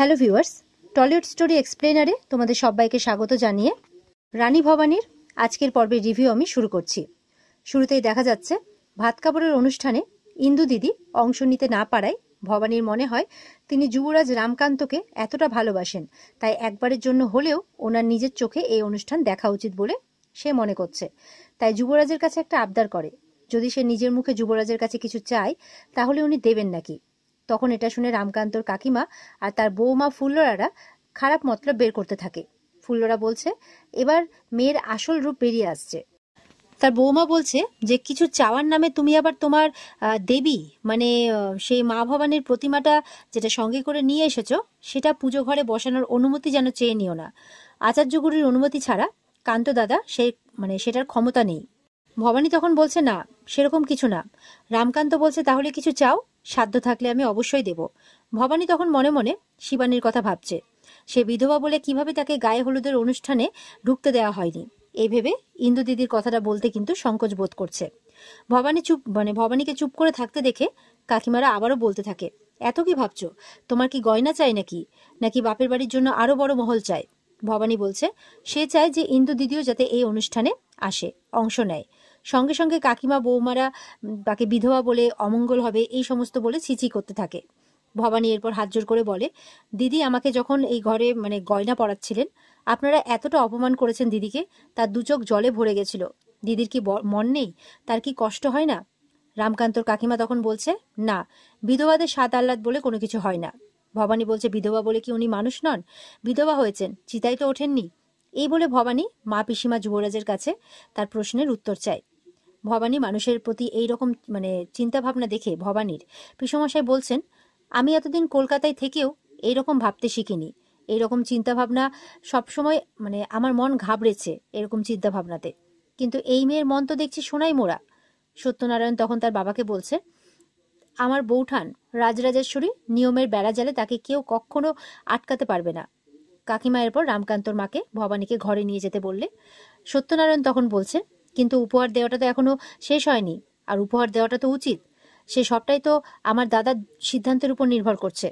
Hello viewers, Tollywood story এক্সপ্লেনারে তোমাদের সবাইকে স্বাগত জানিয়ে রানী ভবানীর আজকের পর্বের রিভিউ আমি শুরু করছি। শুরুতেই দেখা যাচ্ছে ভাত কাপড়ের অনুষ্ঠানে ইন্দু দিদি অংশ নিতে না পারায় ভবানীর মনে হয় তিনি যুবরাজ রামকান্তকে এতটা ভালোবাসেন, তাই একবারের জন্য হলেও ওনার নিজের চোখে এই অনুষ্ঠান দেখা উচিত বলে সে মনে করছে। তাই যুবরাজের কাছে একটা আবদার করে, যদি সে নিজের মুখে যুবরাজের কাছে কিছু চায় তাহলে উনি দেবেন নাকি। তখন এটা শুনে রামকান্তর কাকিমা আর তার বৌমা ফুল্লরারা খারাপ মতলব বের করতে থাকে। ফুল্লরা বলছে এবার মেয়ের আসল রূপ বেরিয়ে আসছে। তার বৌমা বলছে যে কিছু চাওয়ার নামে তুমি আবার তোমার দেবী মানে সেই মা ভবানীর প্রতিমাটা যেটা সঙ্গে করে নিয়ে এসেছো সেটা পুজো ঘরে বসানোর অনুমতি যেন চেয়ে নিও না। আচার্যগুরুর অনুমতি ছাড়া কান্ত দাদা সেটার ক্ষমতা নেই। ভবানী তখন বলছে না, সেরকম কিছু না। রামকান্ত বলছে তাহলে কিছু চাও, সাধ্য থাকলে আমি অবশ্যই দেব। ভবানী তখন মনে মনে শিবানীর কথা ভাবছে, সে বিধবা বলে কিভাবে তাকে গায়ে হলুদের অনুষ্ঠানে ঢুকতে দেওয়া হয়নি। এই ভেবে ইন্দু দিদির কথাটা বলতে কিন্তু সংকোচ বোধ করছে। ভবানীকে চুপ করে থাকতে দেখে কাকিমারা আবারও বলতে থাকে, এত কি ভাবছো? তোমার কি গয়না চাই নাকি, নাকি বাপের বাড়ির জন্য আরো বড় মহল চাই? ভবানী বলছে সে চায় যে ইন্দু দিদিও যাতে এই অনুষ্ঠানে আসে, অংশ নেয়। সঙ্গে সঙ্গে কাকিমা বৌমারা তাকে বিধবা বলে, অমঙ্গল হবে, এই সমস্ত বলে ছিছি করতে থাকে। ভবানী এরপর হাত জোর করে বলে, দিদি আমাকে যখন এই ঘরে গয়না পরাচ্ছিলেন আপনারা এতটা অপমান করেছেন দিদিকে, তার দু চোখ জলে ভরে গেছিল। দিদির কি মন নেই? তার কি কষ্ট হয় না? রামকান্তর কাকিমা তখন বলছে, না, বিধবাদের স্বাদ আহ্লাদ বলে কোনো কিছু হয় না। ভবানী বলছে, বিধবা বলে কি উনি মানুষ নন? বিধবা হয়েছেন, চিতায় তো ওঠেননি। এই বলে ভবানী মা পিসিমা যুবরাজের কাছে তার প্রশ্নের উত্তর চায়। ভবানী মানুষের প্রতি এইরকম চিন্তা ভাবনা দেখে ভবানীর পিসমশাই বলছেন, আমি এতদিন কলকাতায় থেকেও এইরকম ভাবতে শিখিনি। এইরকম চিন্তা ভাবনা সবসময় আমার মন ঘাবড়েছে এরকম চিন্তা ভাবনাতে, কিন্তু এই মেয়ের মন তো দেখছি সোনাই মোড়া। সত্যনারায়ণ তখন তার বাবাকে বলছে, আমার বৌঠান রাজরাজেশ্বরী, নিয়মের বেড়া জালে তাকে কেউ কখনো আটকাতে পারবে না। কাকিমা এরপর রামকান্তর মাকে ভবানীকে ঘরে নিয়ে যেতে বললে সত্যনারায়ণ তখন বলছে, কিন্তু উপহার দেওয়াটা তো এখনো শেষ হয়নি, আর উপহার দেওয়াটা তো উচিত, সে সবটাই তো আমার দাদার সিদ্ধান্তের উপর নির্ভর করছে।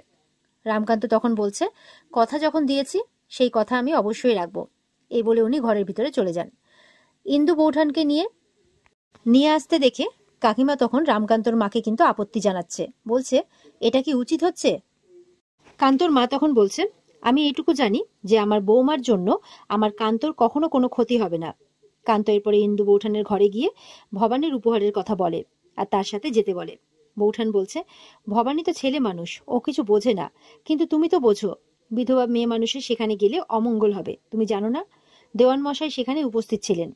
রামকান্ত তখন বলছে, কথা যখন দিয়েছি সেই কথা আমি অবশ্যই রাখবো। এই বলে উনি ঘরের ভিতরে চলে যান। ইন্দু বৌঠানকে নিয়ে আসতে দেখে কাকিমা তখন রামকান্তর মাকে কিন্তু আপত্তি জানাচ্ছে, বলছে এটা কি উচিত হচ্ছে? কান্তর মা তখন বলছে, আমি এইটুকু জানি যে আমার বৌমার জন্য আমার কান্তর কখনো কোনো ক্ষতি হবে না। কান্ত এরপরে ইন্দু বৌঠানের ঘরে গিয়ে ভবানীর উপহারের কথা বলে আর তার সাথে যেতে বলে। বৌঠান বলছে, ভবানী তো ছেলে মানুষ, ও কিছু বোঝে না, কিন্তু তুমি তো বোঝো, বিধবা মেয়ে মানুষের সেখানে গেলে অমঙ্গল হবে, তুমি জানো না? দেওয়ান মশাই সেখানে উপস্থিত ছিলেন।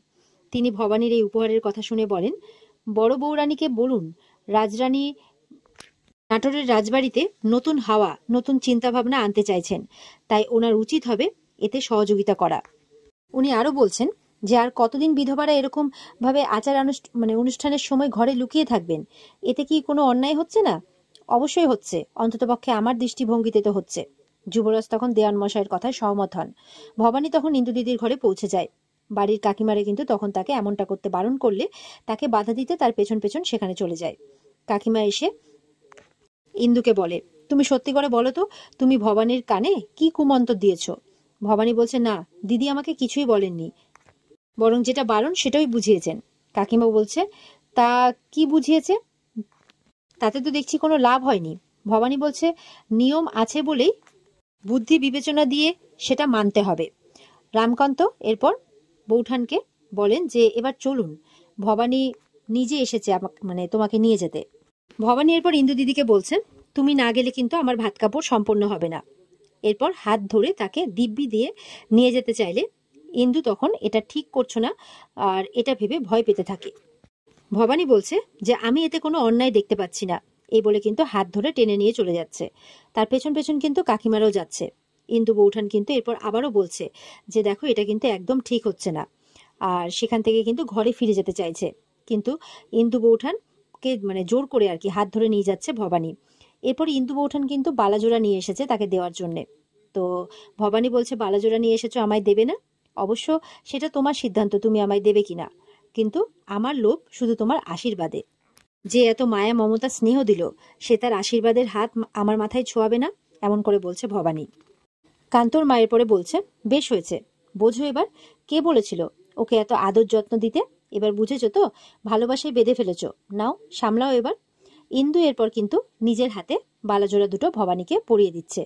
তিনি ভবানীর এই উপহারের কথা শুনে বলেন, বড় বৌরানীকে বলুন রাজরানী নাটোরের রাজবাড়িতে নতুন হাওয়া, নতুন চিন্তা ভাবনা আনতে চাইছেন, তাই ওনার উচিত হবে এতে সহযোগিতা করা। উনি আরো বলছেন যে আর কতদিন বিধবারা এরকম ভাবে আচার অনুষ্ঠানের সময় ঘরে লুকিয়ে থাকবেন? এতে কি কোনো অন্যায় হচ্ছে না? অবশ্যই হচ্ছে, অন্ততপক্ষে আমার দৃষ্টিভঙ্গিতে তো হচ্ছে। যুবরাজ তখন দেওয়ান মশাইয়ের কথায় সহমত হন। ভবানী তখন ইন্দু দিদির ঘরে পৌঁছে যায়। বাড়ির কাকিমারে কিন্তু তখন তাকে এমনটা করতে বারণ করলে তাকে বাধা দিতে তার পেছন পেছন সেখানে চলে যায়। কাকিমা এসে ইন্দুকে বলে, তুমি সত্যি করে বলো তো, তুমি ভবানীর কানে কি কুমন্তর দিয়েছ? ভবানী বলছে, না, দিদি আমাকে কিছুই বলেননি, বরং যেটা বারণ সেটাই বুঝিয়েছেন। কাকিমা বলছে, তা কি বুঝিয়েছে? তাতে তো দেখছি কোনো লাভ হয়নি। ভবানী বলছে, নিয়ম আছে বলেই বুদ্ধি বিবেচনা দিয়ে সেটা মানতে হবে। রামকান্ত এরপর বৌঠানকে বলেন যে এবার চলুন, ভবানী নিজে এসেছে তোমাকে নিয়ে যেতে। ভবানী এরপর ইন্দু দিদিকে বলছেন, তুমি না গেলে কিন্তু আমার ভাত কাপড় সম্পন্ন হবে না। এরপর হাত ধরে তাকে দিব্যি দিয়ে নিয়ে যেতে চাইলে ইন্দু তখন এটা ঠিক করছো না আর এটা ভেবে ভয় পেতে থাকে। ভবানী বলছে যে আমি এতে কোনো অন্যায় দেখতে পাচ্ছি না, এই বলে কিন্তু হাত ধরে টেনে নিয়ে চলে যাচ্ছে। তার পেছন পেছন কিন্তু কাকিমারাও যাচ্ছে। ইন্দু বৌঠান কিন্তু এরপর আবারও বলছে যে দেখো, এটা কিন্তু একদম ঠিক হচ্ছে না, আর সেখান থেকে কিন্তু ঘরে ফিরে যেতে চাইছে। কিন্তু ইন্দু বৌঠানকে জোর করে আর কি হাত ধরে নিয়ে যাচ্ছে ভবানী। এরপর ইন্দু বৌঠান কিন্তু বালাজোড়া নিয়ে এসেছে তাকে দেওয়ার জন্যে। তো ভবানী বলছে, বালাজোড়া নিয়ে এসেছো, আমায় দেবে না? অবশ্য সেটা তোমার সিদ্ধান্ত, তুমি আমায় দেবে কিনা, কিন্তু আমার লোভ শুধু তোমার আশীর্বাদে। যে এত মায়া মমতা স্নেহ দিল, সে তার আশীর্বাদের হাত আমার মাথায় ছোঁয়াবে না? এমন করে বলছে ভবানী। কান্তর মায়ের পরে বলছে, বেশ হয়েছে, বোঝো এবার কে বলেছিল ওকে এত আদর যত্ন দিতে? এবার বুঝেছো তো, ভালোবাসায় বেঁধে ফেলেছো, নাও সামলাও এবার। ইন্দু এরপর কিন্তু নিজের হাতে বালাজোড়া দুটো ভবানীকে পরিয়ে দিচ্ছে।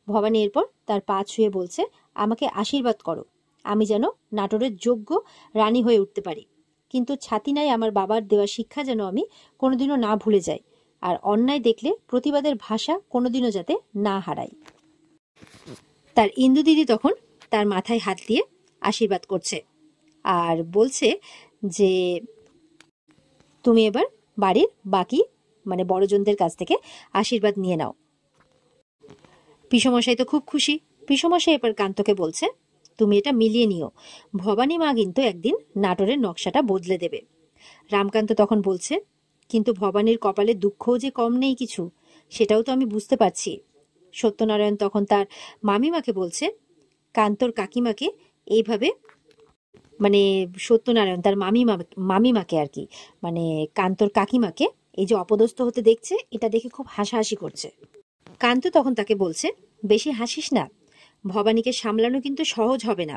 ভবানী এরপর তার পা ছুঁয়ে বলছে, আমাকে আশীর্বাদ করো, আমি যেন নাটোরের যোগ্য রানী হয়ে উঠতে পারি। কিন্তু ছাতি নাই আমার বাবার দেওয়া শিক্ষা যেন আমি কোনোদিনও না ভুলে যাই, আর অন্যায় দেখলে প্রতিবাদের ভাষা কোনোদিনও যাতে না হারাই। তার ইন্দু দিদি তখন তার মাথায় হাত দিয়ে আশীর্বাদ করছে আর বলছে যে তুমি এবার বাড়ির বাকি বড়জনদের কাছ থেকে আশীর্বাদ নিয়ে নাও। পিসমশাই তো খুব খুশি। পিসমশাই এবার কান্তকে বলছে, তুমি এটা মিলিয়ে নিও, ভবানী মা কিন্তু একদিন নাটোরের নকশাটা বদলে দেবে। রামকান্ত তখন বলছে, কিন্তু ভবানীর কপালে দুঃখও যে কম নেই কিছু, সেটাও তো আমি বুঝতে পারছি। সত্যনারায়ণ তখন তার মামিমাকে বলছে, কান্তর কাকিমাকে এইভাবে সত্যনারায়ণ তার মামিমাকে আর কি কান্তর কাকিমাকে এই যে অপদস্থ হতে দেখছে, এটা দেখে খুব হাসাহাসি করছে। কান্ত তখন তাকে বলছে, বেশি হাসিস না, ভবানীকে সামলানো কিন্তু সহজ হবে না।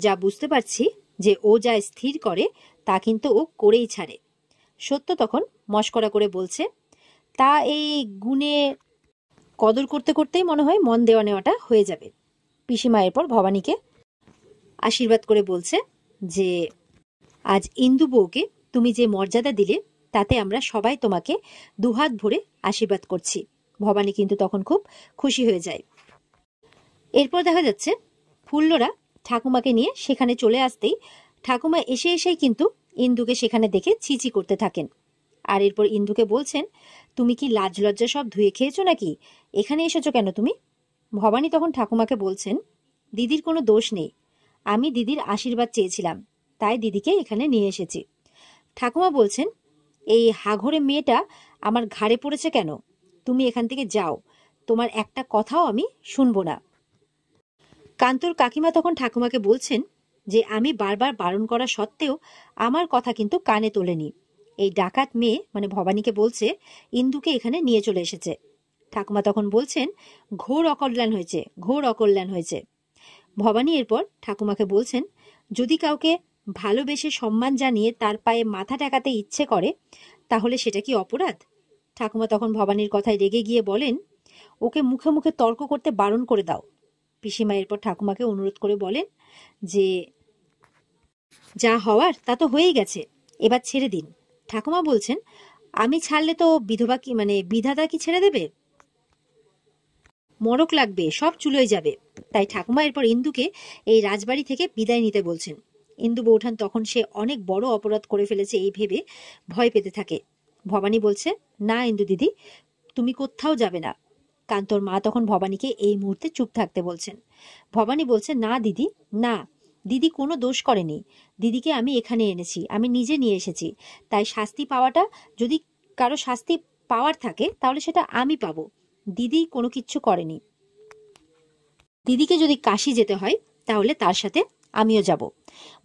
যা বুঝতে পারছি যে ও যা স্থির করে তা কিন্তু ও করেই ছাড়ে। সত্য তখন মস্করা করে বলছে, তা এই গুণে কদর করতে করতেই মনে হয় মন দেওয়া নেওয়াটা হয়ে যাবে। পিসিমা এরপর ভবানীকে আশীর্বাদ করে বলছে যে আজ ইন্দু বউকে তুমি যে মর্যাদা দিলে তাতে আমরা সবাই তোমাকে দুহাত ভরে আশীর্বাদ করছি। ভবানী কিন্তু তখন খুব খুশি হয়ে যায়। এরপর দেখা যাচ্ছে ফুল্লরা ঠাকুমাকে নিয়ে সেখানে চলে আসতেই ঠাকুমা এসে এসেই কিন্তু ইন্দুকে সেখানে দেখে ছিছি করতে থাকেন। আর এরপর ইন্দুকে বলছেন, তুমি কি লাজ লজ্জা সব ধুয়ে খেয়েছো নাকি? এখানে এসেছো কেন তুমি? ভবানী তখন ঠাকুমাকে বলছেন, দিদির কোনো দোষ নেই, আমি দিদির আশীর্বাদ চেয়েছিলাম, তাই দিদিকে এখানে নিয়ে এসেছি। ঠাকুমা বলছেন, এই হাঘরে মেয়েটা আমার ঘাড়ে পড়েছে কেন? তুমি এখান থেকে যাও, তোমার একটা কথাও আমি শুনবো না। কান্তর কাকিমা তখন ঠাকুমাকে বলছেন যে আমি বারবার বারণ করা সত্ত্বেও আমার কথা কিন্তু কানে তোলেনি। এই ডাকাত মেয়ে ভবানীকে বলছে ইন্দুকে এখানে নিয়ে চলে এসেছে। ঠাকুমা তখন বলছেন, ঘোর অকল্যাণ হয়েছে, ঘোর অকল্যাণ হয়েছে। ভবানী এরপর ঠাকুমাকে বলছেন, যদি কাউকে ভালোবেসে সম্মান জানিয়ে তার পায়ে মাথা টেকাতে ইচ্ছে করে তাহলে সেটা কি অপরাধ? ঠাকুমা তখন ভবানীর কথায় রেগে গিয়ে বলেন, ওকে মুখে মুখে তর্ক করতে বারণ করে দাও। পিসিমা এরপর ঠাকুমাকে অনুরোধ করে বলেন যে যা হওয়ার তা তো হয়েই গেছে, এবার ছেড়ে দিন। ঠাকুমা বলছেন, আমি ছাড়লে তো বিধবা কি বিধাতা কি ছেড়ে দেবে? মরক লাগবে, সব চুলোয় যাবে। তাই ঠাকুমা এরপর ইন্দুকে এই রাজবাড়ি থেকে বিদায় নিতে বলছেন। ইন্দু বৌঠান তখন সে অনেক বড় অপরাধ করে ফেলেছে এই ভেবে ভয় পেতে থাকে। ভবানী বলছে, না ইন্দু দিদি, তুমি কোথাও যাবে না। কান্তর মা তখন ভবানীকে এই মুহূর্তে চুপ থাকতে বলছেন। ভবানী বলছে, না দিদি, না, দিদি কোনো দোষ করেনি, দিদিকে আমি এখানে এনেছি, আমি নিজে নিয়ে এসেছি। তাই শাস্তি পাওয়াটা, যদি কারো শাস্তি পাওয়ার থাকে তাহলে সেটা আমি পাবো, দিদি কোনো কিচ্ছু করেনি। দিদিকে যদি কাশি যেতে হয় তাহলে তার সাথে আমিও যাব।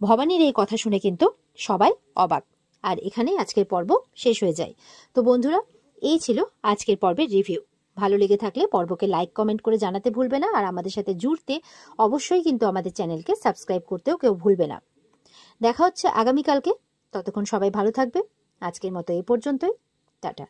ভবানীর এই কথা শুনে কিন্তু সবাই অবাক। আর এখানেই আজকের পর্ব শেষ হয়ে যায়। তো বন্ধুরা, এই ছিল আজকের পর্বের রিভিউ। ভালো লেগে থাকলে পর্বকে লাইক কমেন্ট করে জানাতে ভুলবে না, আর আমাদের সাথে জুড়তে অবশ্যই কিন্তু আমাদের চ্যানেলকে সাবস্ক্রাইব করতেও কেউ ভুলবে না। দেখা হচ্ছে আগামীকালকে, ততক্ষণ সবাই ভালো থাকবে। আজকের মতো এই পর্যন্তই, টাটা।